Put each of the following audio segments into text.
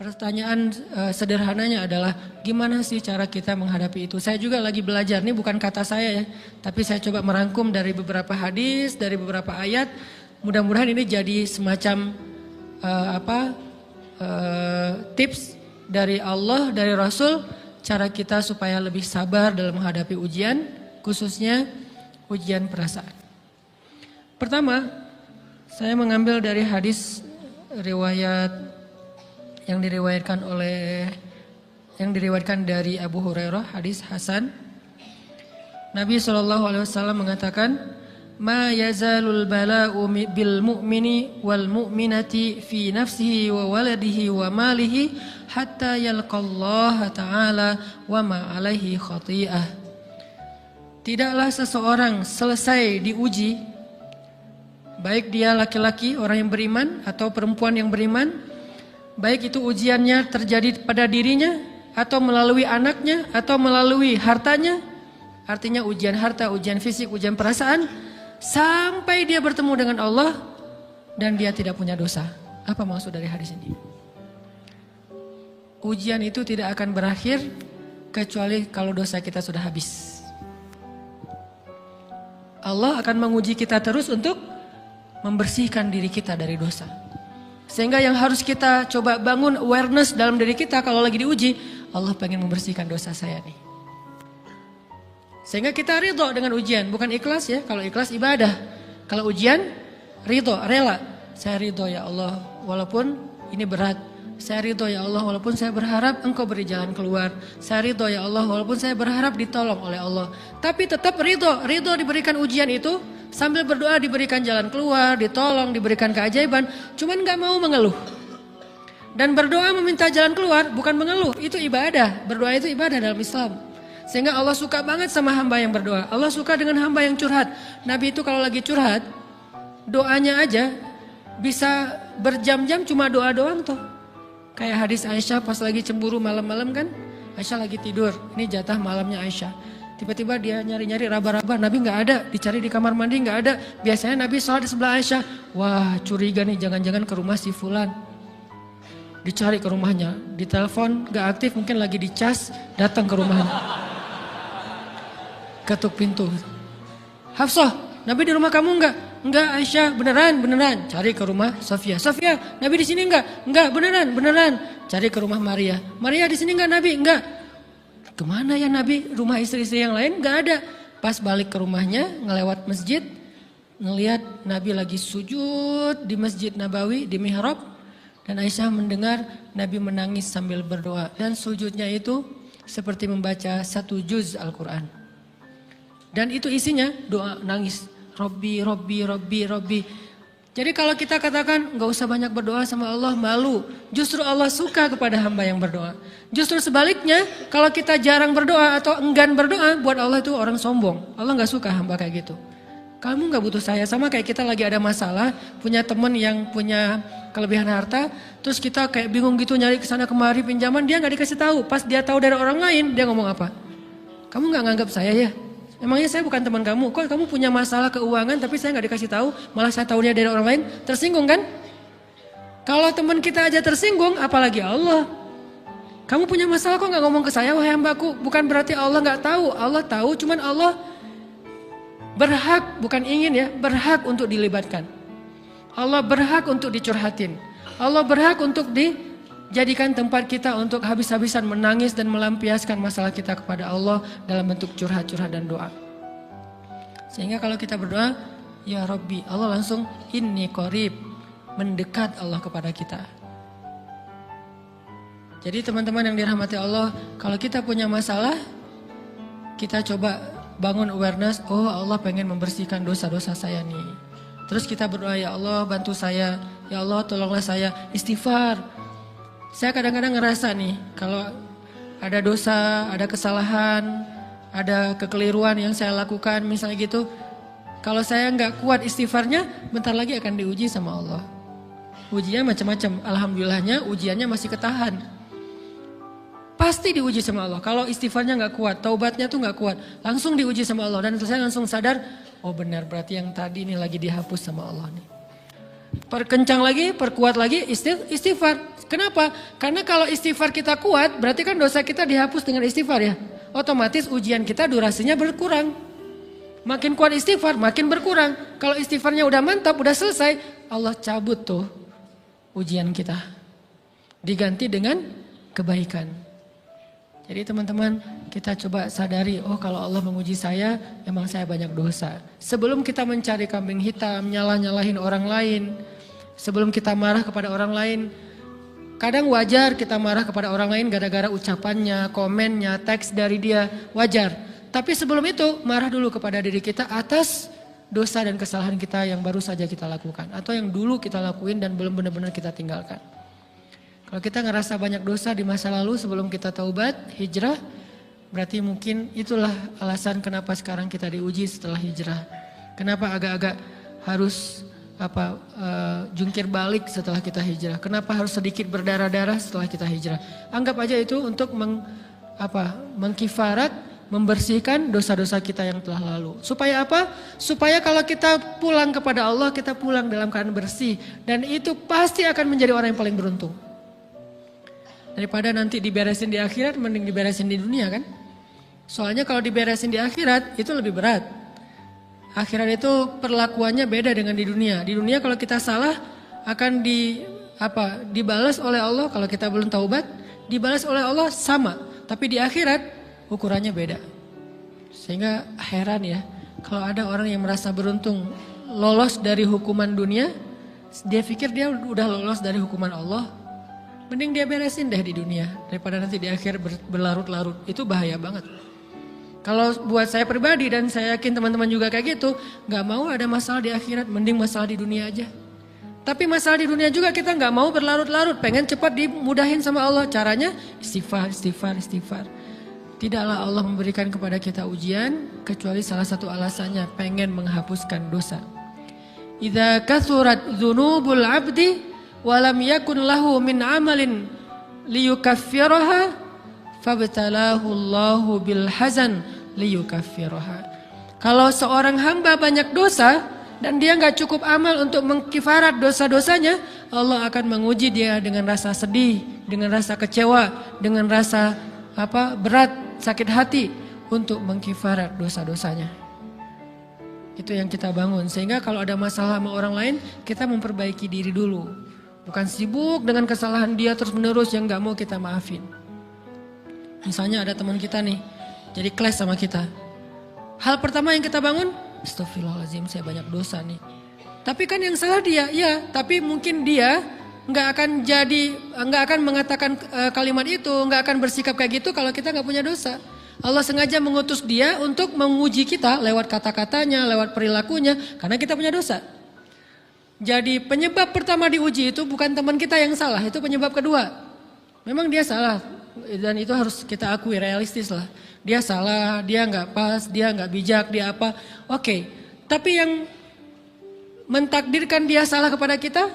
pertanyaan sederhananya adalah gimana sih cara kita menghadapi itu? Saya juga lagi belajar, ini bukan kata saya ya, tapi saya coba merangkum dari beberapa hadis, dari beberapa ayat. Mudah-mudahan ini jadi semacam tips dari Allah, dari Rasul, cara kita supaya lebih sabar dalam menghadapi ujian, khususnya ujian perasaan. Pertama, saya mengambil dari hadis riwayat yang diriwayatkan dari Abu Hurairah, hadis Hasan. Nabi SAW mengatakan, "Ma yazalul bala'u bil mu'mini wal mu'minati fi nafsihi wa waladihi wa malihi hatta yalqallaha ta'ala wa ma alaihi khati'ah." Tidaklah seseorang selesai diuji, baik dia laki-laki, orang yang beriman, atau perempuan yang beriman, baik itu ujiannya terjadi pada dirinya, atau melalui anaknya, atau melalui hartanya. Artinya ujian harta, ujian fisik, ujian perasaan, sampai dia bertemu dengan Allah dan dia tidak punya dosa. Apa maksud dari hadis ini? Ujian itu tidak akan berakhir kecuali kalau dosa kita sudah habis. Allah akan menguji kita terus untuk membersihkan diri kita dari dosa. Sehingga yang harus kita coba bangun awareness dalam diri kita kalau lagi diuji, Allah pengen membersihkan dosa saya nih. Sehingga kita ridho dengan ujian, bukan ikhlas ya. Kalau ikhlas ibadah, kalau ujian ridho, rela. Saya ridho ya Allah walaupun ini berat. Saya ridho ya Allah walaupun saya berharap Engkau beri jalan keluar. Saya ridho ya Allah walaupun saya berharap ditolong oleh Allah. Tapi tetap ridho diberikan ujian itu. Sambil berdoa diberikan jalan keluar, ditolong, diberikan keajaiban. Cuman gak mau mengeluh. Dan berdoa meminta jalan keluar bukan mengeluh. Itu ibadah. Berdoa itu ibadah dalam Islam. Sehingga Allah suka banget sama hamba yang berdoa. Allah suka dengan hamba yang curhat. Nabi itu kalau lagi curhat, doanya aja bisa berjam-jam cuma doa doang tuh. Kayak hadis Aisyah pas lagi cemburu malam-malam kan. Aisyah lagi tidur. Ini jatah malamnya Aisyah. Tiba-tiba dia nyari-nyari raba-raba, Nabi nggak ada, dicari di kamar mandi nggak ada. Biasanya Nabi sholat di sebelah Aisyah. Wah curiga nih, jangan-jangan ke rumah si Fulan. Dicari ke rumahnya, ditelepon nggak aktif, mungkin lagi dicas, datang ke rumahnya. Ketuk pintu. Hafsah, Nabi di rumah kamu nggak? Enggak Aisyah, beneran. Cari ke rumah Sofia. Sofia, Nabi di sini nggak? Enggak, beneran. Cari ke rumah Maria. Maria di sini nggak Nabi? Enggak. Kemana ya Nabi? Rumah istri-istri yang lain gak ada. Pas balik ke rumahnya, ngelewat masjid, ngelihat Nabi lagi sujud di Masjid Nabawi, di mihrab. Dan Aisyah mendengar Nabi menangis sambil berdoa. Dan sujudnya itu seperti membaca 1 juz Al-Quran. Dan itu isinya doa nangis. Robbi. Jadi kalau kita katakan gak usah banyak berdoa sama Allah, malu. Justru Allah suka kepada hamba yang berdoa. Justru sebaliknya, kalau kita jarang berdoa atau enggan berdoa, buat Allah itu orang sombong. Allah gak suka hamba kayak gitu. Kamu gak butuh saya, sama kayak kita lagi ada masalah, punya teman yang punya kelebihan harta, terus kita kayak bingung gitu nyari kesana kemari pinjaman, dia gak dikasih tahu. Pas dia tahu dari orang lain, dia ngomong apa? Kamu gak nganggap saya ya? Emangnya saya bukan teman kamu? Kok kamu punya masalah keuangan tapi saya gak dikasih tahu, malah saya tahunya dari orang lain? Tersinggung kan? Kalau teman kita aja tersinggung, apalagi Allah. Kamu punya masalah kok gak ngomong ke saya, wahai hambaku? Bukan berarti Allah gak tahu, Allah tahu, cuman Allah berhak, bukan ingin ya, berhak untuk dilibatkan. Allah berhak untuk dicurhatin. Allah berhak untuk dijadikan tempat kita untuk habis-habisan menangis dan melampiaskan masalah kita kepada Allah dalam bentuk curhat-curhat dan doa. Sehingga kalau kita berdoa, ya Rabbi, Allah langsung inni qarib, mendekat Allah kepada kita. Jadi teman-teman yang dirahmati Allah, kalau kita punya masalah, kita coba bangun awareness, oh Allah pengen membersihkan dosa-dosa saya nih. Terus kita berdoa, ya Allah bantu saya, ya Allah tolonglah saya, istighfar. Saya kadang-kadang ngerasa nih, kalau ada dosa, ada kesalahan, ada kekeliruan yang saya lakukan misalnya gitu, kalau saya nggak kuat istighfarnya, bentar lagi akan diuji sama Allah. Ujiannya macam-macam, alhamdulillahnya ujiannya masih ketahan. Pasti diuji sama Allah. Kalau istighfarnya nggak kuat, taubatnya tuh nggak kuat, langsung diuji sama Allah. Dan saya langsung sadar, oh benar berarti yang tadi ini lagi dihapus sama Allah nih. perkencang lagi, perkuat lagi istighfar. Kenapa? Karena kalau istighfar kita kuat, berarti kan dosa kita dihapus dengan istighfar ya. Otomatis ujian kita durasinya berkurang. Makin kuat istighfar, makin berkurang. Kalau istighfarnya udah mantap, udah selesai, Allah cabut tuh ujian kita. Diganti dengan kebaikan. Jadi teman-teman, kita coba sadari, oh kalau Allah menguji saya, emang saya banyak dosa. Sebelum kita mencari kambing hitam, nyalahin orang lain, sebelum kita marah kepada orang lain, kadang wajar kita marah kepada orang lain gara-gara ucapannya, komennya, teks dari dia, wajar. Tapi sebelum itu, marah dulu kepada diri kita atas dosa dan kesalahan kita yang baru saja kita lakukan. Atau yang dulu kita lakuin dan belum benar-benar kita tinggalkan. Kalau kita ngerasa banyak dosa di masa lalu sebelum kita taubat, hijrah, berarti mungkin itulah alasan kenapa sekarang kita diuji setelah hijrah. Kenapa agak-agak harus jungkir balik setelah kita hijrah. Kenapa harus sedikit berdarah-darah setelah kita hijrah. Anggap aja itu untuk mengkifarat, membersihkan dosa-dosa kita yang telah lalu. Supaya apa? Supaya kalau kita pulang kepada Allah, kita pulang dalam keadaan bersih. Dan itu pasti akan menjadi orang yang paling beruntung. Daripada nanti diberesin di akhirat, mending diberesin di dunia kan. Soalnya kalau diberesin di akhirat, itu lebih berat. Akhirat itu perlakuannya beda dengan di dunia. Di dunia kalau kita salah, akan dibalas oleh Allah. Kalau kita belum taubat, dibalas oleh Allah sama. Tapi di akhirat, ukurannya beda. Sehingga heran ya, kalau ada orang yang merasa beruntung lolos dari hukuman dunia, dia pikir dia udah lolos dari hukuman Allah. Mending dia beresin deh di dunia daripada nanti di akhir berlarut-larut. Itu bahaya banget. Kalau buat saya pribadi dan saya yakin teman-teman juga kayak gitu, gak mau ada masalah di akhirat, mending masalah di dunia aja. Tapi masalah di dunia juga kita gak mau berlarut-larut, pengen cepat dimudahin sama Allah. Caranya istighfar. Tidaklah Allah memberikan kepada kita ujian kecuali salah satu alasannya pengen menghapuskan dosa. Idza kathurat dzunubul 'abdi walam yakun lahu min amalin liyukaffiraha fabtalahu Allahu bil hazan liyukaffiraha. Kalau seorang hamba banyak dosa dan dia enggak cukup amal untuk mengkifarat dosa-dosanya, Allah akan menguji dia dengan rasa sedih, dengan rasa kecewa, dengan rasa berat, sakit hati untuk mengkifarat dosa-dosanya. Itu yang kita bangun. Sehingga kalau ada masalah sama orang lain, kita memperbaiki diri dulu. Bukan sibuk dengan kesalahan dia terus menerus yang gak mau kita maafin. Misalnya ada teman kita nih, jadi clash sama kita. Hal pertama yang kita bangun, astagfirullahaladzim saya banyak dosa nih. Tapi kan yang salah dia, ya. Tapi mungkin dia gak akan mengatakan kalimat itu, gak akan bersikap kayak gitu kalau kita gak punya dosa. Allah sengaja mengutus dia untuk menguji kita lewat kata-katanya, lewat perilakunya, karena kita punya dosa. Jadi penyebab pertama diuji itu bukan teman kita yang salah, itu penyebab kedua. Memang dia salah dan itu harus kita akui, realistis lah. Dia salah, dia nggak pas, dia nggak bijak, dia apa. Oke, tapi yang mentakdirkan dia salah kepada kita,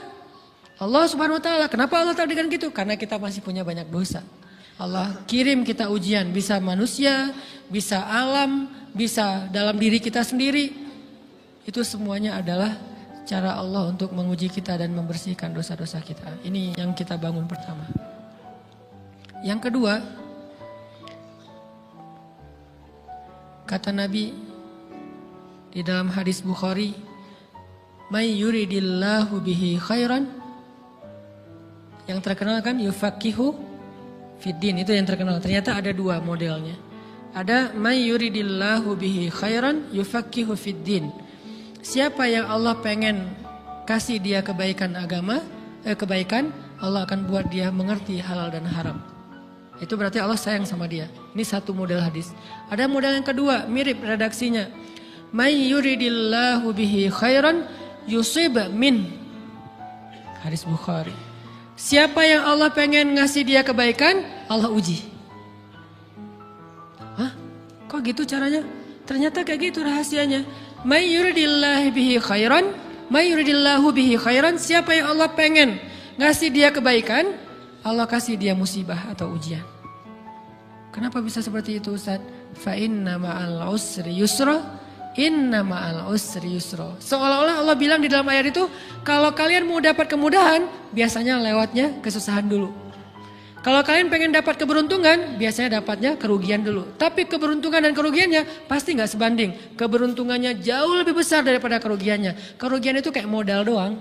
Allah Subhanahu Wa Taala. Kenapa Allah takdirkan gitu? Karena kita masih punya banyak dosa. Allah kirim kita ujian, bisa manusia, bisa alam, bisa dalam diri kita sendiri. Itu semuanya adalah cara Allah untuk menguji kita dan membersihkan dosa-dosa kita. Ini yang kita bangun pertama. Yang kedua, kata Nabi di dalam hadis Bukhari, "May yuridillahu bihi khairan." Yang terkenal kan yufaqihu fiddin, itu yang terkenal. Ternyata ada dua modelnya. Ada may yuridillahu bihi khairan yufaqihu fiddin. Siapa yang Allah pengen kasih dia kebaikan kebaikan, Allah akan buat dia mengerti halal dan haram. Itu berarti Allah sayang sama dia. Ini satu model hadis. Ada model yang kedua, mirip redaksinya. May yuridillahu bihi khairan yusib min. Hadis Bukhari. Siapa yang Allah pengen ngasih dia kebaikan, Allah uji. Hah? Kok gitu caranya? Ternyata kayak gitu rahasianya. May yuridillahu bihi khairan, may yuridillahu bihi khairan, siapa yang Allah pengen ngasih dia kebaikan, Allah kasih dia musibah atau ujian. Kenapa bisa seperti itu Ustaz? Fa inna ma'al usri yusra, Inna ma'al usri yusra. Seolah-olah Allah bilang di dalam ayat itu, kalau kalian mau dapat kemudahan, biasanya lewatnya kesusahan dulu. Kalau kalian pengen dapat keberuntungan, biasanya dapatnya kerugian dulu. Tapi keberuntungan dan kerugiannya pasti nggak sebanding. Keberuntungannya jauh lebih besar daripada kerugiannya. Kerugian itu kayak modal doang,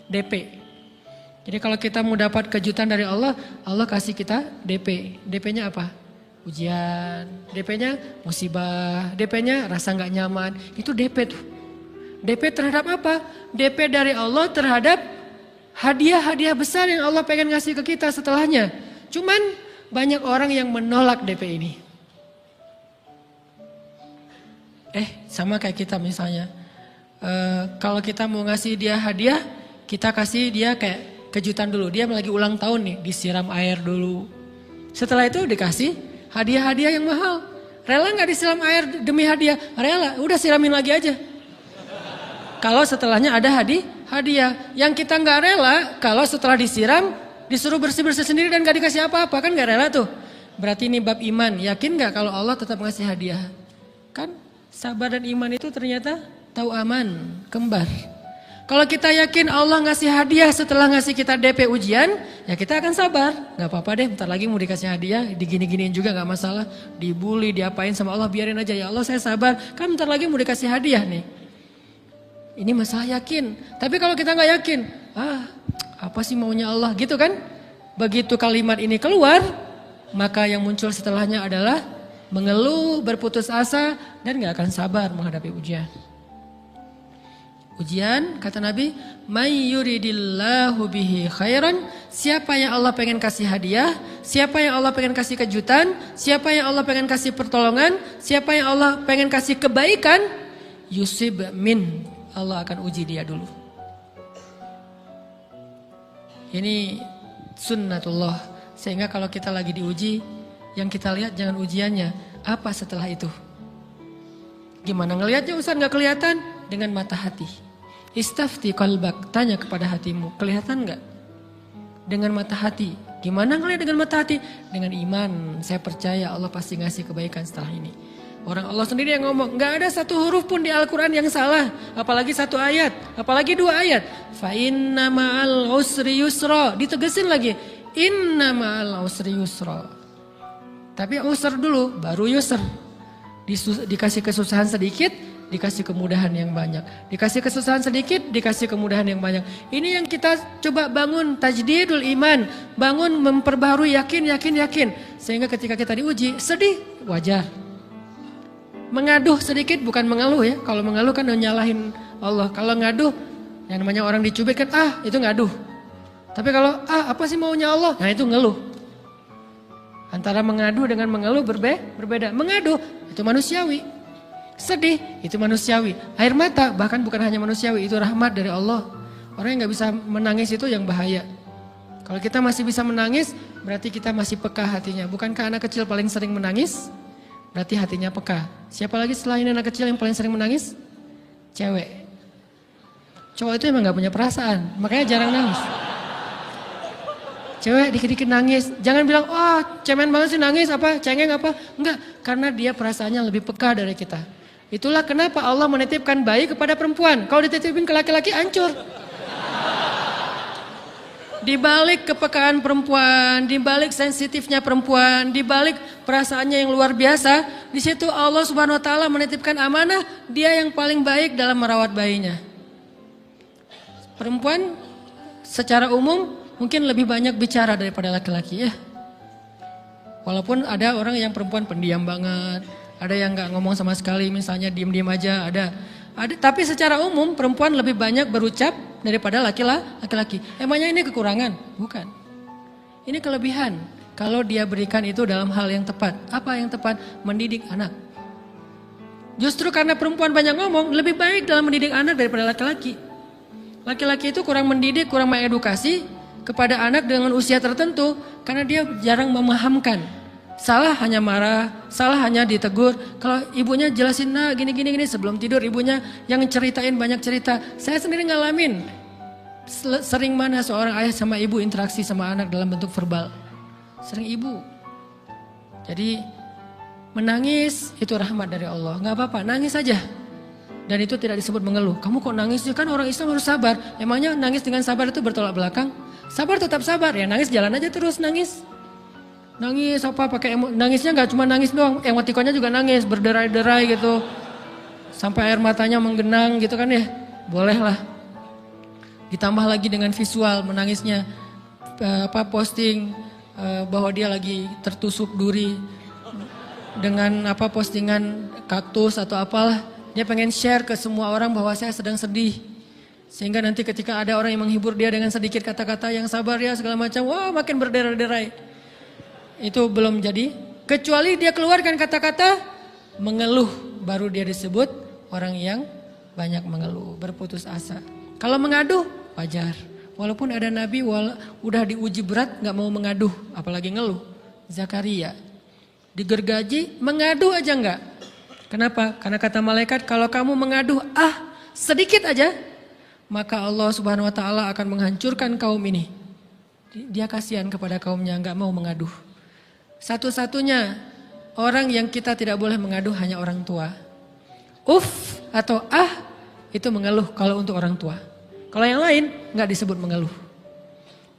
DP. Jadi kalau kita mau dapat kejutan dari Allah, Allah kasih kita DP. DP-nya apa? Ujian. DP-nya musibah. DP-nya rasa nggak nyaman. Itu DP tuh. DP terhadap apa? DP dari Allah terhadap hadiah-hadiah besar yang Allah pengen ngasih ke kita setelahnya. Cuman banyak orang yang menolak DP ini. Sama kayak kita misalnya. Kalau kita mau ngasih dia hadiah, kita kasih dia kayak kejutan dulu. Dia lagi ulang tahun nih, disiram air dulu. Setelah itu dikasih hadiah-hadiah yang mahal. Rela gak disiram air demi hadiah? Rela, udah siramin lagi aja. Kalau setelahnya ada hadiah. Yang kita gak rela, kalau setelah disiram, disuruh bersih-bersih sendiri dan gak dikasih apa-apa, kan gak rela tuh. Berarti ini bab iman. Yakin gak kalau Allah tetap ngasih hadiah? Kan sabar dan iman itu ternyata tahu aman, kembar. Kalau kita yakin Allah ngasih hadiah setelah ngasih kita DP ujian, ya kita akan sabar. Gak apa-apa deh, bentar lagi mau dikasih hadiah, digini-giniin juga gak masalah. Dibully, diapain sama Allah, biarin aja. Ya Allah saya sabar, kan bentar lagi mau dikasih hadiah nih. Ini masalah yakin. Tapi kalau kita gak yakin, apa sih maunya Allah gitu kan? Begitu kalimat ini keluar, maka yang muncul setelahnya adalah mengeluh, berputus asa, dan gak akan sabar menghadapi ujian. Ujian, kata Nabi, may yuridillahu bihi khairan, siapa yang Allah pengen kasih hadiah, siapa yang Allah pengen kasih kejutan, siapa yang Allah pengen kasih pertolongan, siapa yang Allah pengen kasih kebaikan, yusib min, Allah akan uji dia dulu. Ini sunnatullah. Sehingga kalau kita lagi diuji, yang kita lihat jangan ujiannya, apa setelah itu. Gimana ngelihatnya Ustaz gak kelihatan? Dengan mata hati. Istafti qalbak, tanya kepada hatimu, kelihatan gak? Dengan mata hati. Gimana ngelihat dengan mata hati? Dengan iman, saya percaya Allah pasti ngasih kebaikan setelah ini. Orang Allah sendiri yang ngomong, gak ada satu huruf pun di Al-Quran yang salah. Apalagi satu ayat, apalagi dua ayat. Fa inna ma'al usri yusra. Ditegesin lagi, inna ma'al usri yusra. Tapi usr dulu, baru yusr. Dikasih kesusahan sedikit, dikasih kemudahan yang banyak. Dikasih kesusahan sedikit, dikasih kemudahan yang banyak. Ini yang kita coba bangun tajdidul iman. Bangun memperbaharui yakin. Sehingga ketika kita diuji, sedih, wajar. Mengaduh sedikit bukan mengeluh ya. Kalau mengeluh kan nyalahin Allah. Kalau ngaduh, yang namanya orang dicubit kan itu ngaduh. Tapi kalau apa sih maunya Allah? Nah itu ngeluh. Antara mengadu dengan mengeluh berbeda. Mengaduh itu manusiawi. Sedih itu manusiawi. Air mata bahkan bukan hanya manusiawi, itu rahmat dari Allah. Orang yang gak bisa menangis itu yang bahaya. Kalau kita masih bisa menangis, berarti kita masih peka hatinya. Bukankah anak kecil paling sering menangis? Berarti hatinya peka. Siapa lagi selain anak kecil yang paling sering menangis? Cewek. Cowok itu emang gak punya perasaan, makanya jarang nangis. Cewek dikit-dikit nangis. Jangan bilang, cemen banget sih nangis apa, cengeng apa. Enggak, karena dia perasaannya lebih peka dari kita. Itulah kenapa Allah menitipkan bayi kepada perempuan. Kalau dititipin ke laki-laki hancur. Di balik kepekaan perempuan, di balik sensitifnya perempuan, di balik perasaannya yang luar biasa, di situ Allah Subhanahu wa taala menitipkan amanah, dia yang paling baik dalam merawat bayinya. Perempuan secara umum mungkin lebih banyak bicara daripada laki-laki ya. Walaupun ada orang yang perempuan pendiam banget, ada yang nggak ngomong sama sekali, misalnya diem-diem aja, ada. Tapi secara umum perempuan lebih banyak berucap daripada laki-laki. Emangnya ini kekurangan? Bukan. Ini kelebihan. Kalau dia berikan itu dalam hal yang tepat. Apa yang tepat? Mendidik anak. Justru karena perempuan banyak ngomong, lebih baik dalam mendidik anak daripada laki-laki. Laki-laki itu kurang mendidik, kurang mengedukasi kepada anak dengan usia tertentu karena dia jarang memahamkan. Salah hanya marah, salah hanya ditegur. Kalau ibunya jelasin, gini sebelum tidur ibunya yang ceritain banyak cerita. Saya sendiri ngalamin. Sering mana seorang ayah sama ibu interaksi sama anak dalam bentuk verbal. Sering ibu. Jadi menangis itu rahmat dari Allah. Gak apa-apa, nangis aja. Dan itu tidak disebut mengeluh. Kamu kok nangis? Kan orang Islam harus sabar. Emangnya nangis dengan sabar itu bertolak belakang? Sabar tetap sabar. Ya nangis jalan aja terus nangis. Nangis apa pakai nangisnya nggak cuma nangis doang. Emotikonnya juga nangis, berderai-derai gitu. Sampai air matanya menggenang gitu kan ya. Boleh lah. Ditambah lagi dengan visual menangisnya. Posting bahwa dia lagi tertusuk duri. Dengan postingan kaktus atau apalah. Dia pengen share ke semua orang bahwa saya sedang sedih. Sehingga nanti ketika ada orang yang menghibur dia dengan sedikit kata-kata yang sabar ya segala macam. Wah makin berderai-derai. Itu belum jadi. Kecuali dia keluarkan kata-kata mengeluh. Baru dia disebut orang yang banyak mengeluh. Berputus asa. Kalau mengaduh wajar. Walaupun ada nabi udah diuji berat gak mau mengaduh. Apalagi ngeluh. Zakaria. Digergaji mengadu aja enggak. Kenapa? Karena kata malaikat kalau kamu mengaduh sedikit aja. Maka Allah subhanahu wa ta'ala akan menghancurkan kaum ini. Dia kasihan kepada kaumnya gak mau mengaduh. Satu-satunya orang yang kita tidak boleh mengaduh hanya orang tua. Atau itu mengeluh kalau untuk orang tua. Kalau yang lain gak disebut mengeluh.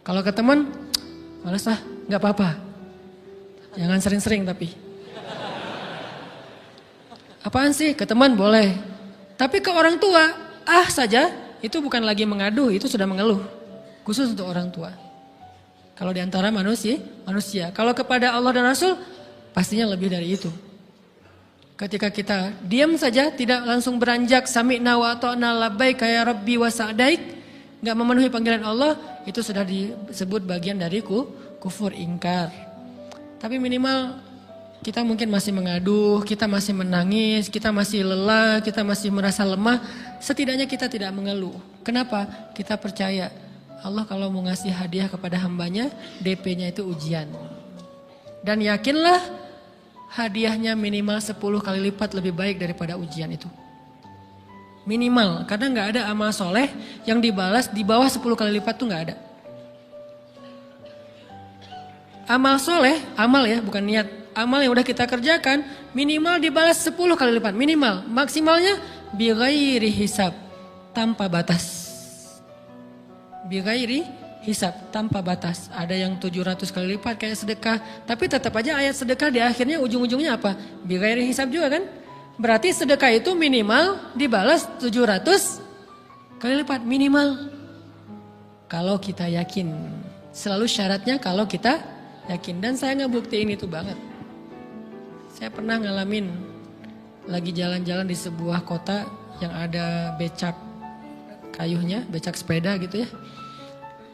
Kalau ke teman, males gak apa-apa. Jangan sering-sering tapi. Apaan sih? Ke teman boleh. Tapi ke orang tua, saja itu bukan lagi mengaduh, itu sudah mengeluh. Khusus untuk orang tua. Kalau di antara manusia. Kalau kepada Allah dan Rasul, pastinya lebih dari itu. Ketika kita diam saja, tidak langsung beranjak sami'na wa ata'na labbaika ya rabbi wa sa'daik, enggak memenuhi panggilan Allah, itu sudah disebut bagian dari kufur ingkar. Tapi minimal kita mungkin masih mengaduh, kita masih menangis, kita masih lelah, kita masih merasa lemah. Setidaknya kita tidak mengeluh. Kenapa? Kita percaya Allah kalau mau ngasih hadiah kepada hambanya, DP-nya itu ujian. Dan yakinlah hadiahnya minimal 10 kali lipat lebih baik daripada ujian itu. Minimal, karena gak ada amal soleh yang dibalas di bawah 10 kali lipat tuh gak ada. Amal soleh, amal ya bukan niat. Amal yang udah kita kerjakan minimal dibalas 10 kali lipat. Minimal, maksimalnya bighairi hisab, tanpa batas. Bighairi hisab, tanpa batas. Ada yang 700 kali lipat kayak sedekah. Tapi tetap aja ayat sedekah di akhirnya ujung-ujungnya apa? Bighairi hisab juga kan? Berarti sedekah itu minimal dibalas 700 kali lipat. Minimal. Kalau kita yakin. Selalu syaratnya kalau kita yakin. Dan saya ngebuktiin itu banget. Saya pernah ngalamin lagi jalan-jalan di sebuah kota yang ada becak kayuhnya, becak sepeda gitu ya.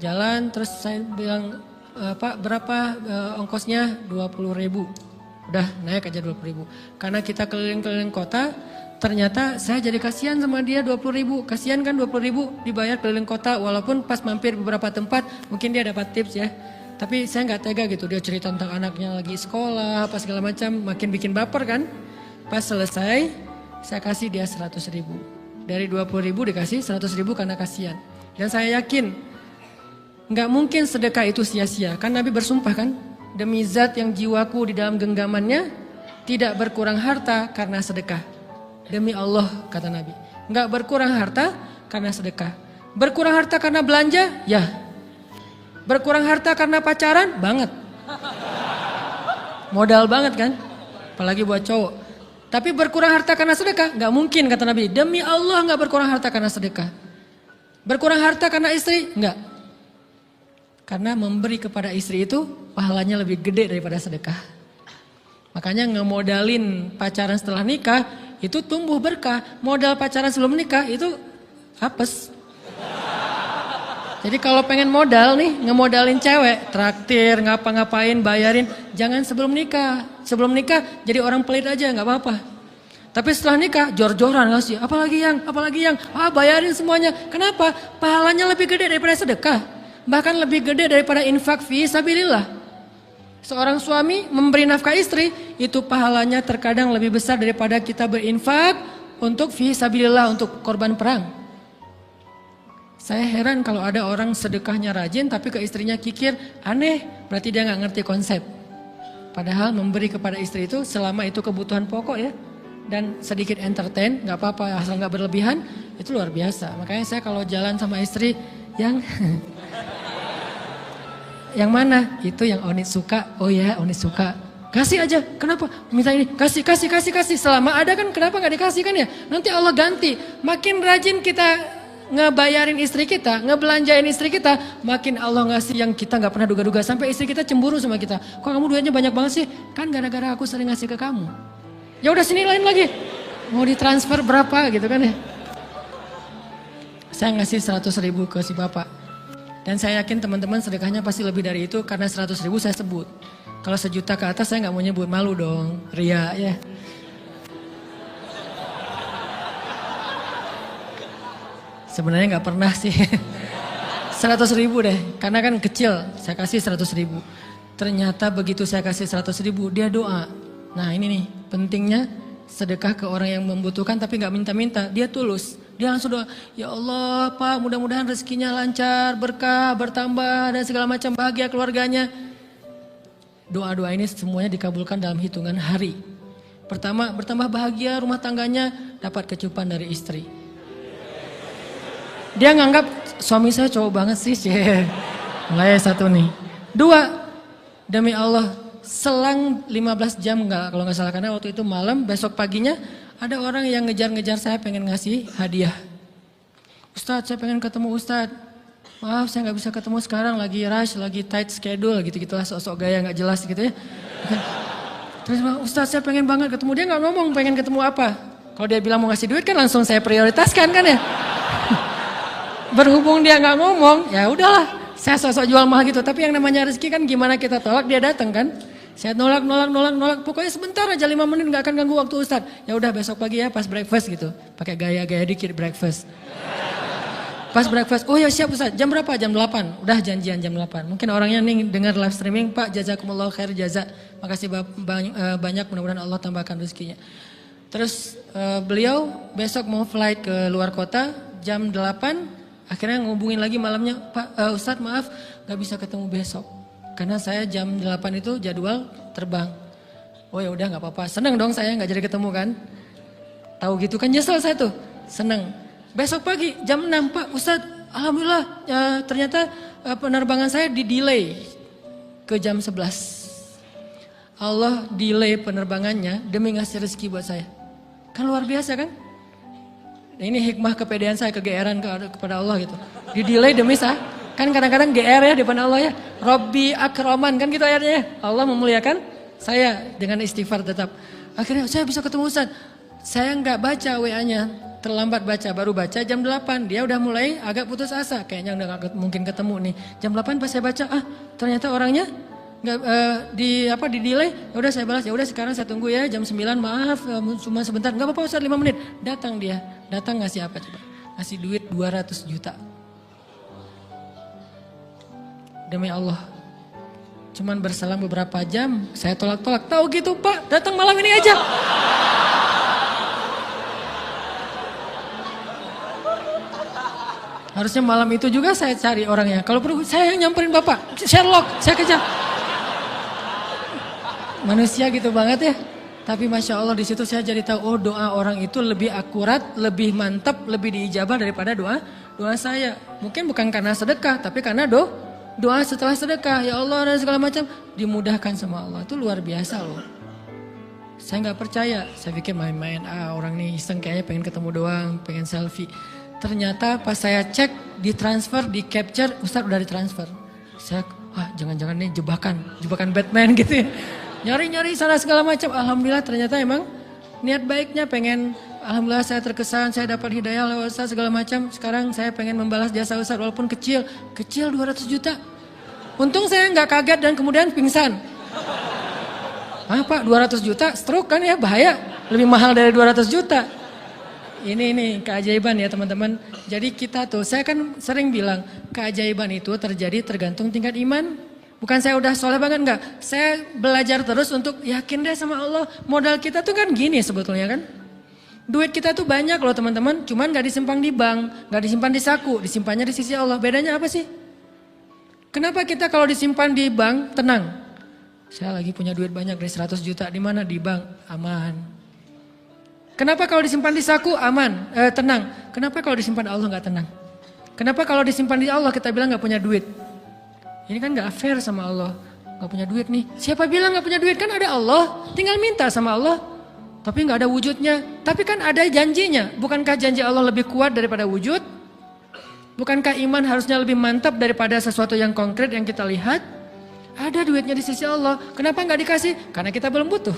Jalan terus saya bilang, Pak berapa ongkosnya? 20.000. Udah naik aja 20.000. Karena kita keliling-keliling kota, ternyata saya jadi kasihan sama dia 20.000. Kasihan kan 20.000 dibayar keliling kota walaupun pas mampir beberapa tempat mungkin dia dapat tips ya. Tapi saya nggak tega gitu, dia cerita tentang anaknya lagi sekolah, apa segala macam, makin bikin baper kan. Pas selesai, saya kasih dia 100.000. Dari 20.000 dikasih 100.000 karena kasihan. Dan saya yakin, nggak mungkin sedekah itu sia-sia. Kan Nabi bersumpah kan, demi zat yang jiwaku di dalam genggamannya, tidak berkurang harta karena sedekah. Demi Allah, kata Nabi. Nggak berkurang harta karena sedekah. Berkurang harta karena belanja? Ya. Berkurang harta karena pacaran? Banget. Modal banget kan? Apalagi buat cowok. Tapi berkurang harta karena sedekah? Gak mungkin kata Nabi. Demi Allah gak berkurang harta karena sedekah. Berkurang harta karena istri? Enggak. Karena memberi kepada istri itu pahalanya lebih gede daripada sedekah. Makanya ngemodalin pacaran setelah nikah itu tumbuh berkah. Modal pacaran sebelum nikah itu apes. Jadi kalau pengen modal nih, ngemodalin cewek, traktir, ngapa-ngapain, bayarin, jangan sebelum nikah. Sebelum nikah jadi orang pelit aja, nggak apa-apa. Tapi setelah nikah, jor-joran ngasih, apalagi yang, bayarin semuanya. Kenapa? Pahalanya lebih gede daripada sedekah. Bahkan lebih gede daripada infak fi sabilillah. Seorang suami memberi nafkah istri, itu pahalanya terkadang lebih besar daripada kita berinfak untuk fi sabilillah, untuk korban perang. Saya heran kalau ada orang sedekahnya rajin tapi ke istrinya kikir, aneh, berarti dia gak ngerti konsep. Padahal memberi kepada istri itu selama itu kebutuhan pokok ya. dan sedikit entertain, nggak apa-apa asal nggak berlebihan, itu luar biasa. Makanya saya kalau jalan sama istri yang yang mana? Itu yang Onit suka. Oh ya, Onit suka. Kasih aja. Kenapa? Minta ini. Kasih. Selama ada kan kenapa nggak dikasih kan ya? Nanti Allah ganti. Makin rajin kita ngebayarin istri kita, ngebelanjain istri kita, makin Allah ngasih yang kita nggak pernah duga-duga. Sampai istri kita cemburu sama kita. Kok kamu duitnya banyak banget sih? Kan gara-gara aku sering ngasih ke kamu. Ya udah sini lain lagi. Mau ditransfer berapa gitu kan ya? Saya ngasih 100.000 ke si bapak. Dan saya yakin teman-teman sedekahnya pasti lebih dari itu karena 100.000 saya sebut. Kalau 1 juta ke atas saya nggak mau nyebut, malu dong, ria ya. Sebenarnya nggak pernah sih. 100.000 deh, karena kan kecil, saya kasih 100.000. Ternyata begitu saya kasih 100.000, dia doa. Nah ini nih pentingnya sedekah ke orang yang membutuhkan tapi nggak minta-minta, dia tulus. Dia langsung doa, ya Allah Pak mudah-mudahan rezekinya lancar, berkah, bertambah dan segala macam bahagia keluarganya. Doa-doa ini semuanya dikabulkan dalam hitungan hari. Pertama bertambah bahagia rumah tangganya, dapat kecupan dari istri. Dia nganggap suami saya cowok banget sih. Mulai 1 nih. 2, demi Allah selang 15 jam kalau nggak salah karena waktu itu malam, besok paginya ada orang yang ngejar-ngejar saya pengen ngasih hadiah. Ustadz saya pengen ketemu Ustadz. Maaf saya nggak bisa ketemu sekarang lagi rush, lagi tight schedule gitu-gitulah sok-sok gaya nggak jelas gitu ya. Terus Ustadz saya pengen banget ketemu, dia nggak ngomong pengen ketemu apa. Kalau dia bilang mau ngasih duit kan langsung saya prioritaskan kan ya. Berhubung dia nggak ngomong ya udahlah saya sok-sok jual mahal gitu. Tapi yang namanya rezeki kan gimana kita tolak dia datang kan. Saya nolak. Pokoknya sebentar aja 5 menit nggak akan ganggu waktu Ustadz. Ya udah besok pagi ya pas breakfast gitu. Pakai gaya-gaya dikit breakfast. Pas breakfast, oh ya siap Ustadz. Jam berapa? Jam 8. Udah janjian jam 8. Mungkin orangnya nih dengar live streaming, Pak jazakumullah khair jaza. Makasih banyak mudah-mudahan Allah tambahkan rezekinya. Terus beliau besok mau flight ke luar kota jam 8. Akhirnya ngubungin lagi malamnya, Pak Ustadz maaf gak bisa ketemu besok. Karena saya jam 8 itu jadwal terbang. Oh ya udah nggak apa-apa. Seneng dong saya nggak jadi ketemu kan. Tahu gitu kan nyesel saya tuh. Seneng. Besok pagi jam 6 Pak Ustadz. Alhamdulillah ternyata penerbangan saya di-delay ke jam 11. Allah delay penerbangannya demi ngasih rezeki buat saya. Kan luar biasa kan. Ini hikmah kepedean saya, kegeeran kepada Allah gitu. Di-delay demi saya. Kan kadang-kadang GR ya di depan Allah ya. Robbi akroman kan gitu ayatnya ya. Allah memuliakan saya dengan istighfar tetap. Akhirnya saya bisa ketemu Ustaz. Saya nggak baca WA-nya. Terlambat baca, baru baca jam 8. Dia udah mulai agak putus asa. Kayaknya udah gak mungkin ketemu nih. Jam 8 pas saya baca, ternyata orangnya nggak di delay. Ya udah saya balas, ya udah sekarang saya tunggu ya jam 9 maaf cuma sebentar. Nggak apa-apa Ustaz 5 menit. Datang dia. Datang ngasih apa coba? Ngasih duit 200 juta. Demi Allah, cuman berselang beberapa jam, saya tolak-tolak. Tahu gitu Pak, datang malam ini aja. Harusnya malam itu juga saya cari orangnya. Kalau perlu saya yang nyamperin Bapak, Sherlock, saya kejar. Manusia gitu banget ya. Tapi Masya Allah di situ saya jadi tahu, oh doa orang itu lebih akurat, lebih mantap, lebih diijabah daripada doa saya. Mungkin bukan karena sedekah, tapi karena doa setelah sedekah, ya Allah dan segala macam dimudahkan sama Allah. Itu luar biasa loh. Saya nggak percaya, saya pikir main-main, orang nih iseng kayaknya pengen ketemu doang, pengen selfie. Ternyata pas saya cek, ditransfer, di capture, Ustadz udah ditransfer. Saya, jangan-jangan nih jebakan Batman gitu ya. Nyari-nyari sana segala macam, alhamdulillah ternyata emang niat baiknya pengen, alhamdulillah saya terkesan, saya dapat hidayah lewat Ustadz segala macam. Sekarang saya pengen membalas jasa Ustadz walaupun kecil 200 juta. Untung saya nggak kaget dan kemudian pingsan. Pak 200 juta stroke kan ya bahaya, lebih mahal dari 200 juta. Ini keajaiban ya teman-teman. Jadi kita tuh, saya kan sering bilang keajaiban itu terjadi tergantung tingkat iman. Bukan saya udah soleh banget enggak. Saya belajar terus untuk yakin deh sama Allah. Modal kita tuh kan gini sebetulnya kan. Duit kita tuh banyak loh teman-teman. Cuman gak disimpan di bank, gak disimpan di saku. Disimpannya di sisi Allah. Bedanya apa sih? Kenapa kita kalau disimpan di bank tenang? Saya lagi punya duit banyak dari 100 juta. Di mana? Di bank. Aman. Kenapa kalau disimpan di saku aman, tenang? Kenapa kalau disimpan di Allah nggak tenang? Kenapa kalau disimpan di Allah kita bilang nggak punya duit? Ini kan nggak fair sama Allah. Nggak punya duit nih. Siapa bilang nggak punya duit? Kan ada Allah. Tinggal minta sama Allah. Tapi nggak ada wujudnya. Tapi kan ada janjinya. Bukankah janji Allah lebih kuat daripada wujud? Bukankah iman harusnya lebih mantap daripada sesuatu yang konkret yang kita lihat? Ada duitnya di sisi Allah. Kenapa nggak dikasih? Karena kita belum butuh.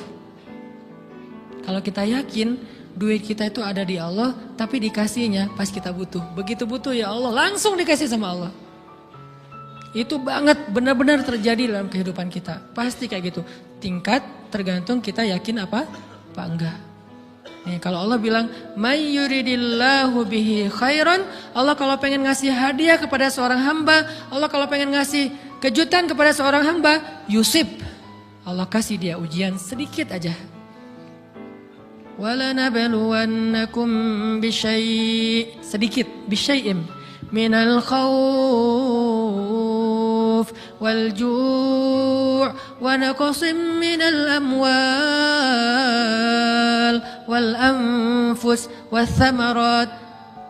Kalau kita yakin duit kita itu ada di Allah, tapi dikasihnya pas kita butuh. Begitu butuh ya Allah, langsung dikasih sama Allah. Itu banget benar-benar terjadi dalam kehidupan kita. Pasti kayak gitu. Tingkat tergantung kita yakin apa enggak. Nih, kalau Allah bilang, "May yuridillahu bihi khairan", Allah kalau pengen ngasih hadiah kepada seorang hamba, Allah kalau pengen ngasih kejutan kepada seorang hamba, yusib. Allah kasih dia ujian sedikit aja. وَلَنَبْلُوَنَّكُمْ بِشَيْءٍ sedikit بِشَيْءٍ مِنَ الْخَوْفِ وَالْجُوعِ وَنَقْصٍ مِنَ الْأَمْوَالِ وَالْأَنْفُسِ وَالثَّمَرَاتِ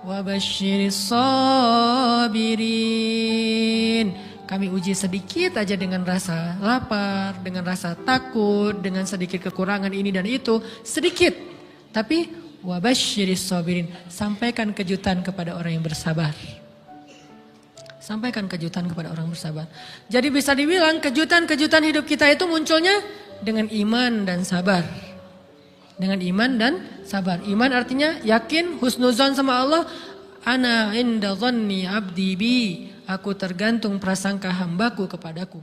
وَبَشِّرِ الصَّابِرِينَ. Kami uji sedikit aja dengan rasa lapar, dengan rasa takut, dengan sedikit kekurangan ini dan itu, sedikit. Tapi wabasyiris sabirin, sampaikan kejutan kepada orang yang bersabar. Sampaikan kejutan kepada orang bersabar. Jadi bisa dibilang kejutan-kejutan hidup kita itu munculnya dengan iman dan sabar. Dengan iman dan sabar. Iman artinya yakin, husnuzon sama Allah. Ana inda dhanni abdi bi. Aku tergantung prasangka hambaku kepadaku.